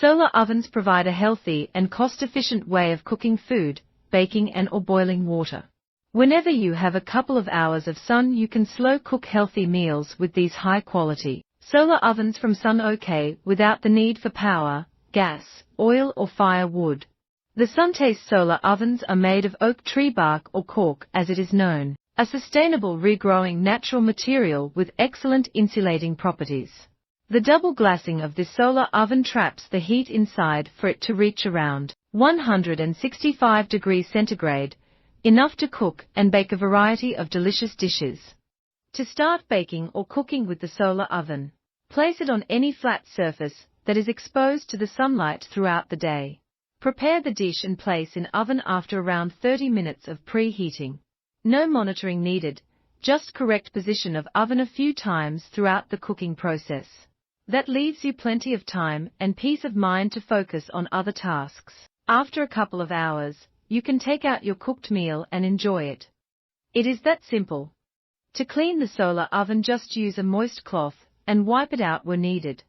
Solar ovens provide a healthy and cost-efficient way of cooking food, baking or boiling water. Whenever you have a couple of hours of sun, you can slow cook healthy meals with these high-quality solar ovens from SunOK without the need for power, gas, oil or firewood. The SunTaste solar ovens are made of oak tree bark or cork as it is known, a sustainable regrowing natural material with excellent insulating properties. The double glassing of this solar oven traps the heat inside for it to reach around 165 degrees centigrade, enough to cook and bake a variety of delicious dishes. To start baking or cooking with the solar oven, place it on any flat surface that is exposed to the sunlight throughout the day. Prepare the dish and place in oven after around 30 minutes of preheating. No monitoring needed, just correct position of oven a few times throughout the cooking process. That leaves you plenty of time and peace of mind to focus on other tasks. After a couple of hours, you can take out your cooked meal and enjoy it. It is that simple. To clean the solar oven, just use a moist cloth and wipe it out where needed.